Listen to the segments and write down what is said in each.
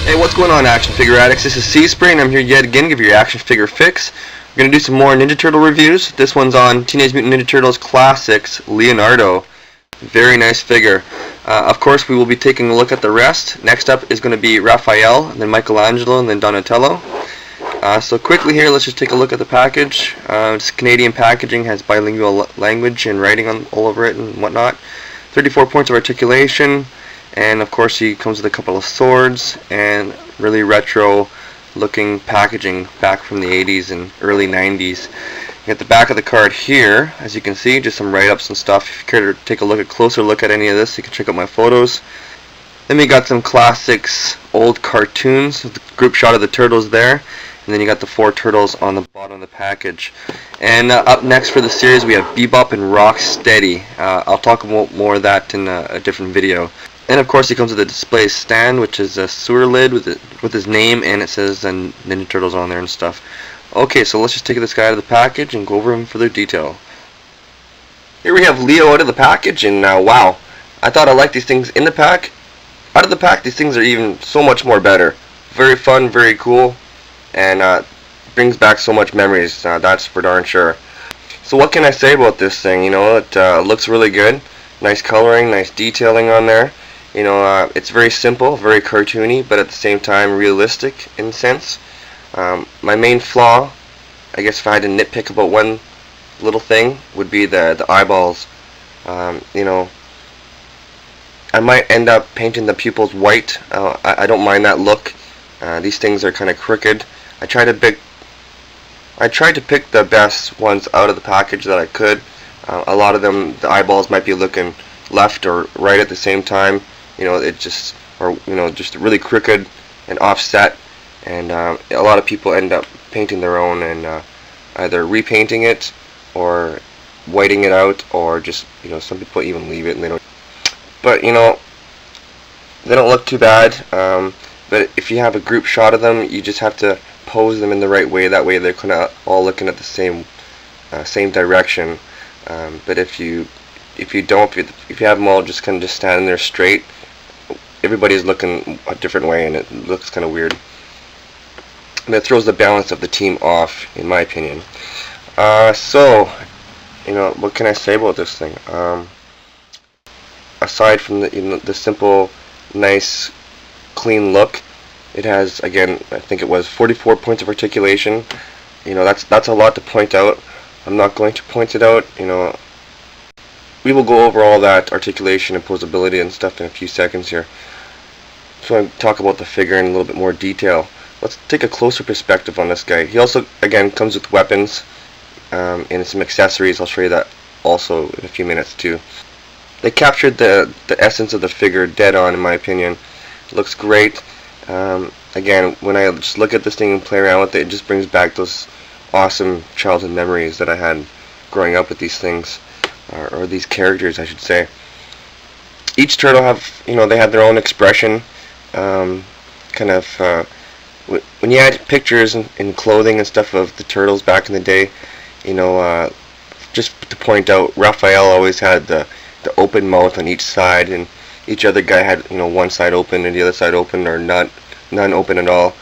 Hey, what's going on, action figure addicts? This is C-Spray, and I'm here yet again to give you your action figure fix. We're going to do some more Ninja Turtle reviews. This one's on Teenage Mutant Ninja Turtles Classics, Leonardo. Very nice figure. Of course, we will be taking a look at the rest. Next up is going to be Raphael, then Michelangelo, and then Donatello. So quickly here, let's just take a look at the package. It's Canadian packaging, has bilingual language and writing all over it and whatnot. 34 points of articulation. And of course he comes with a couple of swords and really retro looking packaging back from the 80s and early 90s. You got the back of the card here, as you can see, just some write-ups and stuff. If you care to take a closer look at any of this, you can check out my photos. Then we got some classics, old cartoons, with the group shot of the turtles there. And then you got the 4 turtles on the bottom of the package. And up next for the series we have Bebop and Rocksteady. I'll talk about more of that in a different video. And of course he comes with a display stand, which is a sewer lid with his name, and it says Ninja Turtles on there and stuff. Okay, so let's just take this guy out of the package and go over him further detail. Here we have Leo out of the package, and wow, I thought I liked these things in the pack. Out of the pack, these things are even so much more better. Very fun, very cool, and brings back so much memories, that's for darn sure. So what can I say about this thing? You know, it looks really good. Nice coloring, nice detailing on there. You know, it's very simple, very cartoony, but at the same time realistic in a sense. My main flaw, I guess if I had to nitpick about one little thing, would be the eyeballs. You know, I might end up painting the pupils white. I don't mind that look. These things are kind of crooked. I tried to pick the best ones out of the package that I could. A lot of them, the eyeballs might be looking left or right at the same time. You know, it just, or you know, just really crooked and offset, and a lot of people end up painting their own and either repainting it or whiting it out, or just, you know, some people even leave it and they don't. But you know, they don't look too bad. But if you have a group shot of them, you just have to pose them in the right way. That way they're kind of all looking at the same direction. But if you don't, if you have them all just kind of just standing there straight, everybody's looking a different way, and it looks kind of weird. And it throws the balance of the team off, in my opinion. So, you know, what can I say about this thing? Aside from the simple, nice, clean look, it has, again, I think it was 44 points of articulation. You know, that's a lot to point out. I'm not going to point it out. You know, we will go over all that articulation and posability and stuff in a few seconds here. So I talk about the figure in a little bit more detail. Let's take a closer perspective on this guy. He also, again, comes with weapons and some accessories. I'll show you that also in a few minutes too. They captured the essence of the figure dead on, in my opinion. It looks great. Again, when I just look at this thing and play around with it, it just brings back those awesome childhood memories that I had growing up with these things, or these characters, I should say. Each turtle they have their own expression. When you had pictures and clothing and stuff of the turtles back in the day, you know, just to point out, Raphael always had the open mouth on each side, and each other guy had, you know, one side open and the other side open, or none open at all.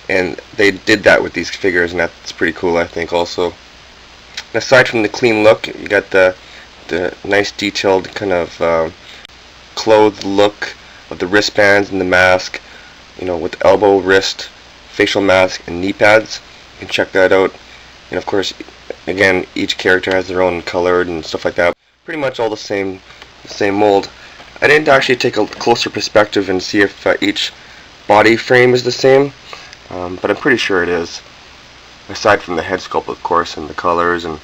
And they did that with these figures, and that's pretty cool, I think, also. And aside from the clean look, you got the nice detailed kind of clothed look of the wristbands and the mask, you know, with elbow, wrist, facial mask, and knee pads. You can check that out. And of course, again, each character has their own color and stuff like that. Pretty much all the same mold. I didn't actually take a closer perspective and see if each body frame is the same, but I'm pretty sure it is. Aside from the head sculpt, of course, and the colors, and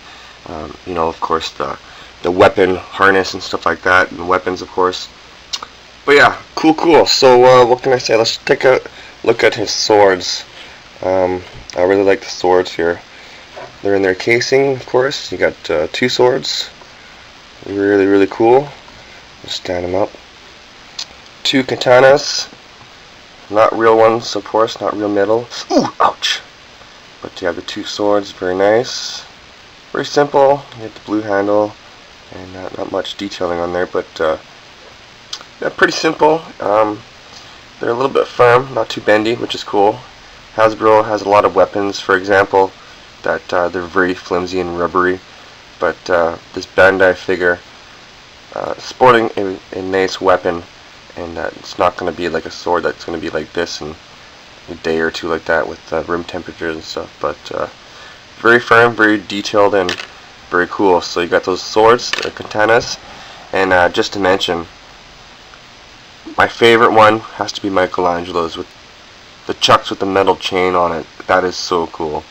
you know, of course, the weapon harness and stuff like that, and weapons, of course. But yeah, cool. So what can I say? Let's take a look at his swords. I really like the swords here. They're in their casing, of course. You got 2 swords. Really cool. Just stand them up. 2 katanas. Not real ones, of course, not real metal. Ooh, ouch! But you have the 2 swords, very nice. Very simple. You have the blue handle, and not much detailing on there, but yeah, pretty simple. They're a little bit firm, not too bendy, which is cool. Hasbro has a lot of weapons, for example, that they're very flimsy and rubbery, but this Bandai figure sporting a nice weapon, and it's not going to be like a sword that's going to be like this in a day or two like that with room temperatures and stuff, but very firm, very detailed, and very cool. So you got those swords, the katanas, and just to mention, my favorite one has to be Michelangelo's with the chucks with the metal chain on it. That is so cool.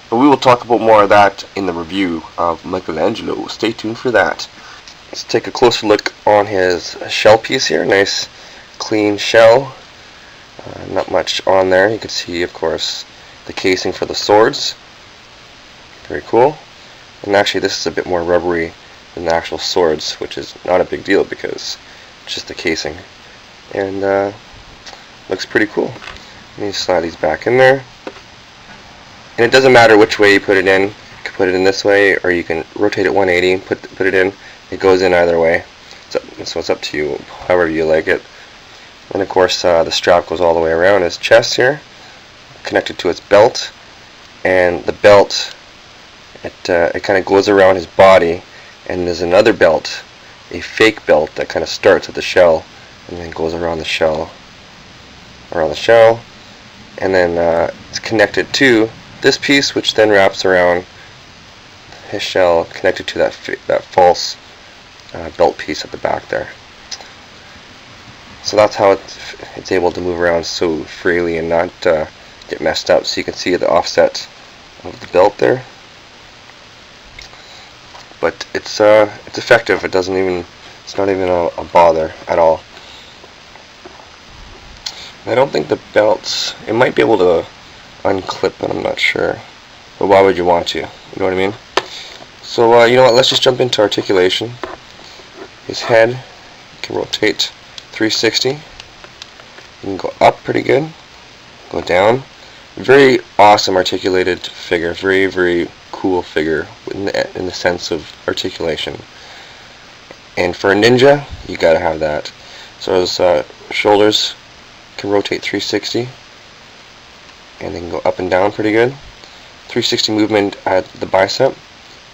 But we will talk about more of that in the review of Michelangelo. Stay tuned for that. Let's take a closer look on his shell piece here. Nice clean shell. Not much on there. You can see, of course, the casing for the swords. Very cool. And actually this is a bit more rubbery than the actual swords, which is not a big deal because it's just the casing. And looks pretty cool. Let me slide these back in there. And it doesn't matter which way you put it in. You can put it in this way, or you can rotate it 180 and put it in. It goes in either way. So it's up to you, however you like it. And of course the strap goes all the way around his chest here, connected to its belt. And the belt, it kind of goes around his body, and there's another belt, a fake belt that kind of starts at the shell and then goes around the shell, and then it's connected to this piece, which then wraps around his shell, connected to that false belt piece at the back there. So that's how it's able to move around so freely and not get messed up. So you can see the offset of the belt there. But it's effective. It's not even a bother at all. I don't think the belts, it might be able to unclip, but I'm not sure. But why would you want to? You know what I mean? So you know what, let's just jump into articulation. His head can rotate 360. You can go up pretty good, go down. Very awesome articulated figure. Very, very cool figure in the sense of articulation. And for a ninja, you gotta have that. So his shoulders can rotate 360, and they can go up and down pretty good. 360 movement at the bicep,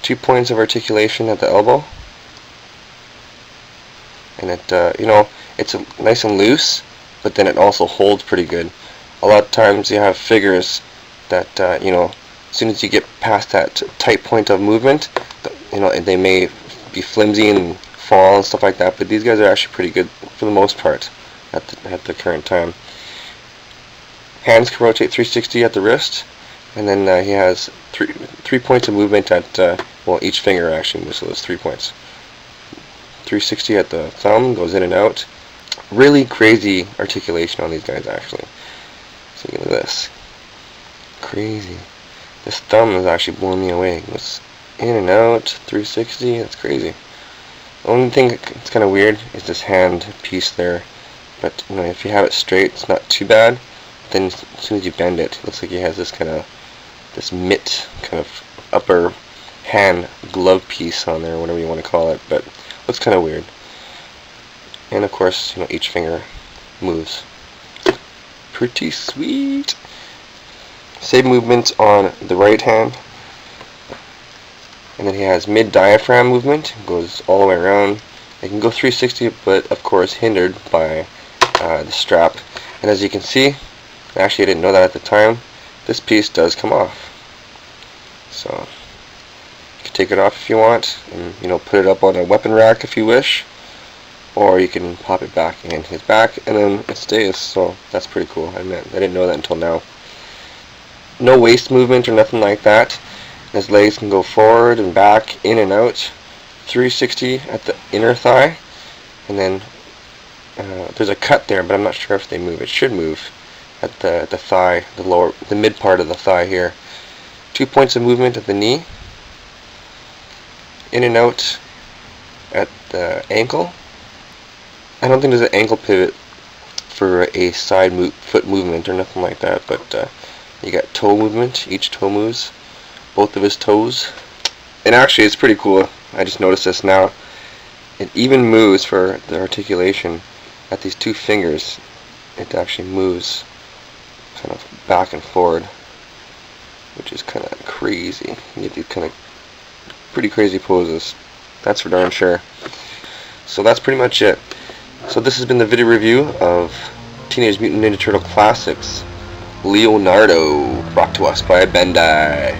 2 points of articulation at the elbow, and it it's nice and loose, but then it also holds pretty good. A lot of times you have figures that as soon as you get past that tight point of movement, they may be flimsy and fall and stuff like that, but these guys are actually pretty good for the most part at the current time. Hands can rotate 360 at the wrist, and then he has three points of movement at each finger actually moves, so there's 3 points. 360 at the thumb, goes in and out. Really crazy articulation on these guys actually. So look at this, crazy. This thumb is actually blowing me away. It goes in and out, 360. That's crazy. The only thing that's kind of weird is this hand piece there. But if you have it straight, it's not too bad. Then as soon as you bend it, it looks like he has this mitt, kind of upper hand glove piece on there, whatever you want to call it. But looks kind of weird. And of course, each finger moves. Pretty sweet. Same movements on the right hand. And then he has mid-diaphragm movement, goes all the way around. It can go 360, but of course hindered by the strap. And as you can see, actually I didn't know that at the time, this piece does come off. So you can take it off if you want, and put it up on a weapon rack if you wish, or you can pop it back in his back, and then it stays. So that's pretty cool. I didn't know that until now. No waist movement or nothing like that. His legs can go forward and back, in and out, 360 at the inner thigh, and then there's a cut there, but I'm not sure if they move. It should move at the thigh, the mid part of the thigh here. 2 points of movement at the knee, in and out at the ankle. I don't think there's an ankle pivot for a side foot movement or nothing like that, but you got toe movement. Each toe moves, both of his toes. And actually it's pretty cool. I just noticed this now. It even moves for the articulation at these two fingers. it actually moves kind of back and forward, which is kind of crazy. You get these kind of pretty crazy poses. That's for darn sure. So that's pretty much it. So this has been the video review of Teenage Mutant Ninja Turtle Classics Leonardo, brought to us by Bandai.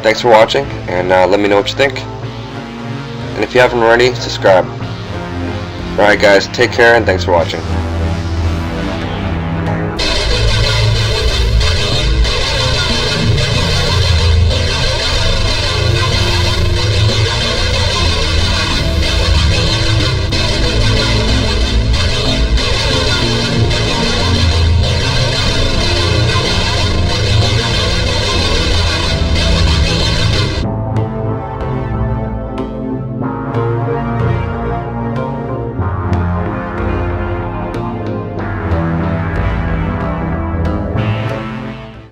Thanks for watching, and let me know what you think. And if you haven't already, subscribe. Alright guys, take care and thanks for watching.